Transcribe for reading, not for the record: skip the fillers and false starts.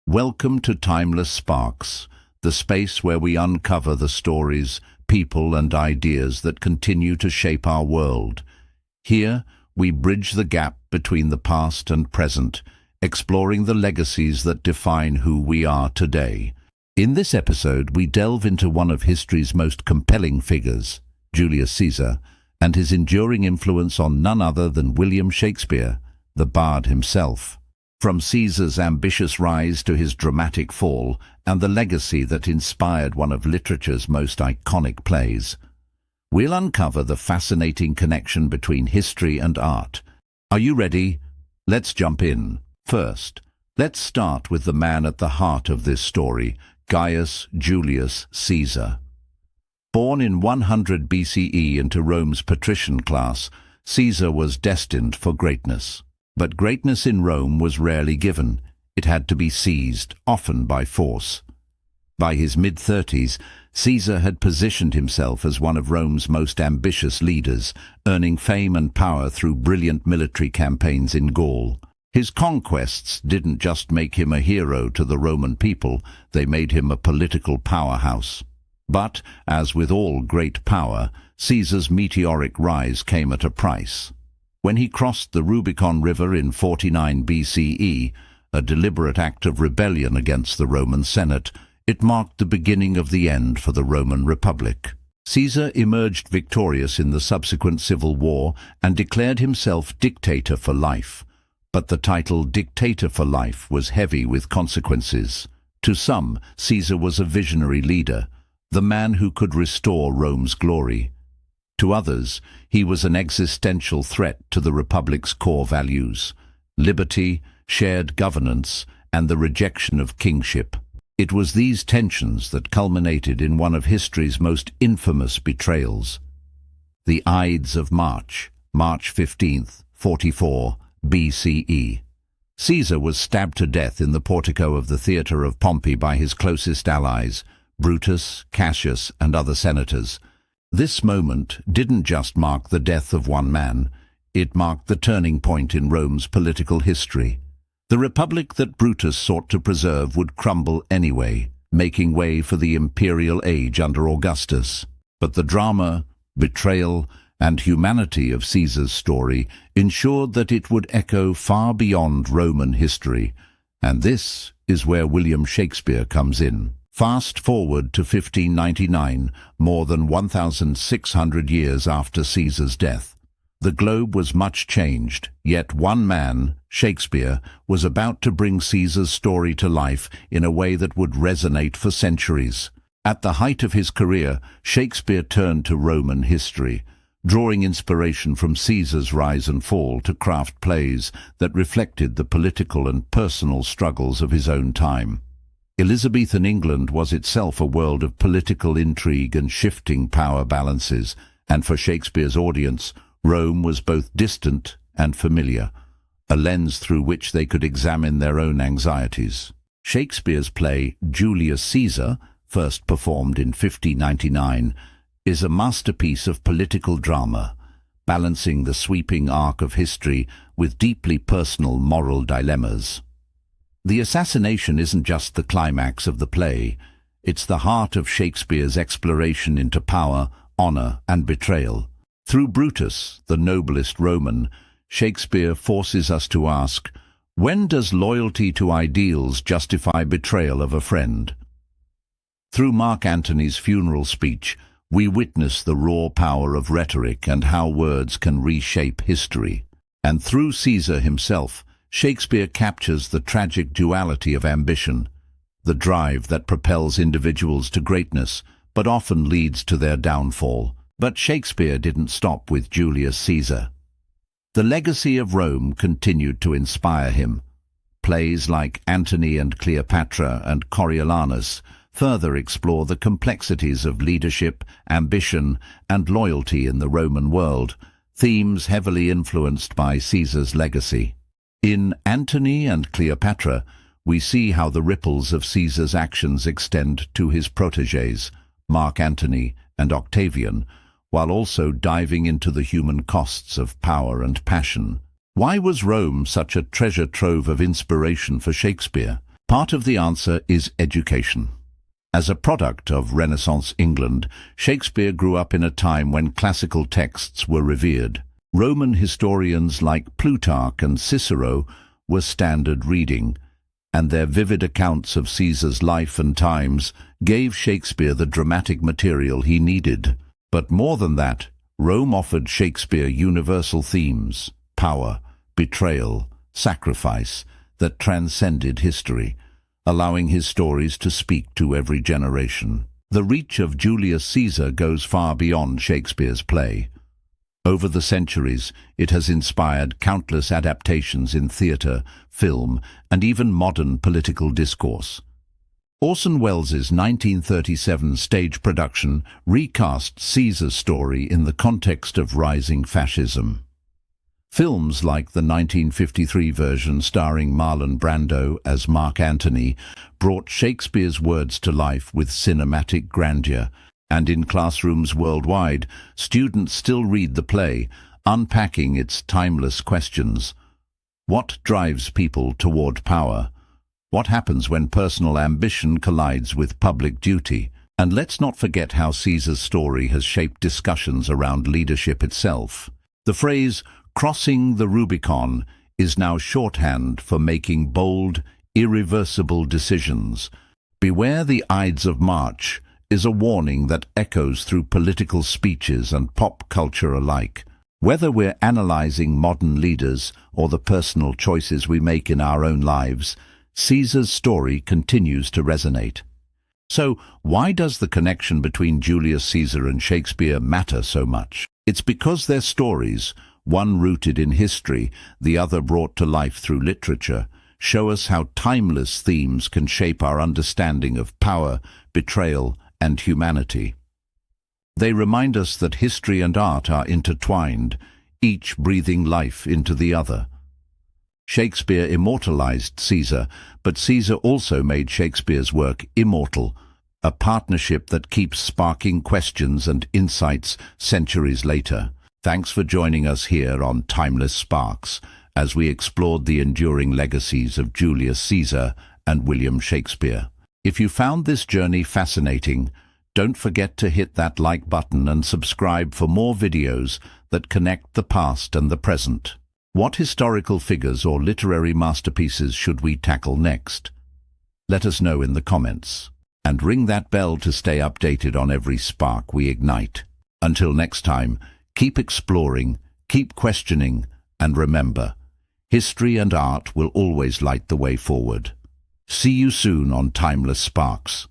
Welcome to Timeless Sparks, the space where we uncover the stories, people and ideas that continue to shape our world. Here, we bridge the gap between the past and present, exploring the legacies that define who we are today. In this episode, we delve into one of history's most compelling figures, Julius Caesar, and his enduring influence on none other than William Shakespeare, the bard himself. From Caesar's ambitious rise to his dramatic fall, and the legacy that inspired one of literature's most iconic plays, we'll uncover the fascinating connection between history and art. Are you ready? Let's jump in. First, let's start with the man at the heart of this story, Gaius Julius Caesar. Born in 100 BCE into Rome's patrician class, Caesar was destined for greatness. But greatness in Rome was rarely given. It had to be seized, often by force. By his mid-30s, Caesar had positioned himself as one of Rome's most ambitious leaders, earning fame and power through brilliant military campaigns in Gaul. His conquests didn't just make him a hero to the Roman people, they made him a political powerhouse. But, as with all great power, Caesar's meteoric rise came at a price. When he crossed the Rubicon River in 49 BCE, a deliberate act of rebellion against the Roman Senate, it marked the beginning of the end for the Roman Republic. Caesar emerged victorious in the subsequent civil war and declared himself dictator for life. But the title dictator for life was heavy with consequences. To some, Caesar was a visionary leader, the man who could restore Rome's glory. To others, he was an existential threat to the Republic's core values: liberty, shared governance, and the rejection of kingship. It was these tensions that culminated in one of history's most infamous betrayals. The Ides of March, March 15th, 44 BCE. Caesar was stabbed to death in the portico of the theatre of Pompey by his closest allies, Brutus, Cassius, and other senators. This moment didn't just mark the death of one man, it marked the turning point in Rome's political history. The republic that Brutus sought to preserve would crumble anyway, making way for the imperial age under Augustus. But the drama, betrayal, and humanity of Caesar's story ensured that it would echo far beyond Roman history, and this is where William Shakespeare comes in. Fast forward to 1599, more than 1,600 years after Caesar's death. The globe was much changed, yet one man, Shakespeare, was about to bring Caesar's story to life in a way that would resonate for centuries. At the height of his career, Shakespeare turned to Roman history, drawing inspiration from Caesar's rise and fall to craft plays that reflected the political and personal struggles of his own time. Elizabethan England was itself a world of political intrigue and shifting power balances, and for Shakespeare's audience, Rome was both distant and familiar, a lens through which they could examine their own anxieties. Shakespeare's play Julius Caesar, first performed in 1599, is a masterpiece of political drama, balancing the sweeping arc of history with deeply personal moral dilemmas. The assassination isn't just the climax of the play, it's the heart of Shakespeare's exploration into power, honor, and betrayal. Through Brutus, the noblest Roman, Shakespeare forces us to ask, when does loyalty to ideals justify betrayal of a friend? Through Mark Antony's funeral speech, we witness the raw power of rhetoric and how words can reshape history. And through Caesar himself, Shakespeare captures the tragic duality of ambition, the drive that propels individuals to greatness, but often leads to their downfall. But Shakespeare didn't stop with Julius Caesar. The legacy of Rome continued to inspire him. Plays like Antony and Cleopatra and Coriolanus further explore the complexities of leadership, ambition, and loyalty in the Roman world, themes heavily influenced by Caesar's legacy. In Antony and Cleopatra, we see how the ripples of Caesar's actions extend to his protégés, Mark Antony and Octavian, while also diving into the human costs of power and passion. Why was Rome such a treasure trove of inspiration for Shakespeare? Part of the answer is education. As a product of Renaissance England, Shakespeare grew up in a time when classical texts were revered. Roman historians like Plutarch and Cicero were standard reading, and their vivid accounts of Caesar's life and times gave Shakespeare the dramatic material he needed. But more than that, Rome offered Shakespeare universal themes: power, betrayal, sacrifice, that transcended history, allowing his stories to speak to every generation. The reach of Julius Caesar goes far beyond Shakespeare's play. Over the centuries, it has inspired countless adaptations in theatre, film, and even modern political discourse. Orson Welles' 1937 stage production recast Caesar's story in the context of rising fascism. Films like the 1953 version starring Marlon Brando as Mark Antony brought Shakespeare's words to life with cinematic grandeur, and in classrooms worldwide, students still read the play, unpacking its timeless questions. What drives people toward power? What happens when personal ambition collides with public duty? And let's not forget how Caesar's story has shaped discussions around leadership itself. The phrase, "crossing the Rubicon," is now shorthand for making bold, irreversible decisions. "Beware the Ides of March" is a warning that echoes through political speeches and pop culture alike. Whether we're analyzing modern leaders or the personal choices we make in our own lives, Caesar's story continues to resonate. So, why does the connection between Julius Caesar and Shakespeare matter so much? It's because their stories, one rooted in history, the other brought to life through literature, show us how timeless themes can shape our understanding of power, betrayal, and humanity. They remind us that history and art are intertwined, each breathing life into the other. Shakespeare immortalized Caesar, but Caesar also made Shakespeare's work immortal, a partnership that keeps sparking questions and insights centuries later. Thanks for joining us here on Timeless Sparks, as we explored the enduring legacies of Julius Caesar and William Shakespeare. If you found this journey fascinating, don't forget to hit that like button and subscribe for more videos that connect the past and the present. What historical figures or literary masterpieces should we tackle next? Let us know in the comments. And ring that bell to stay updated on every spark we ignite. Until next time, keep exploring, keep questioning, and remember, history and art will always light the way forward. See you soon on Timeless Sparks.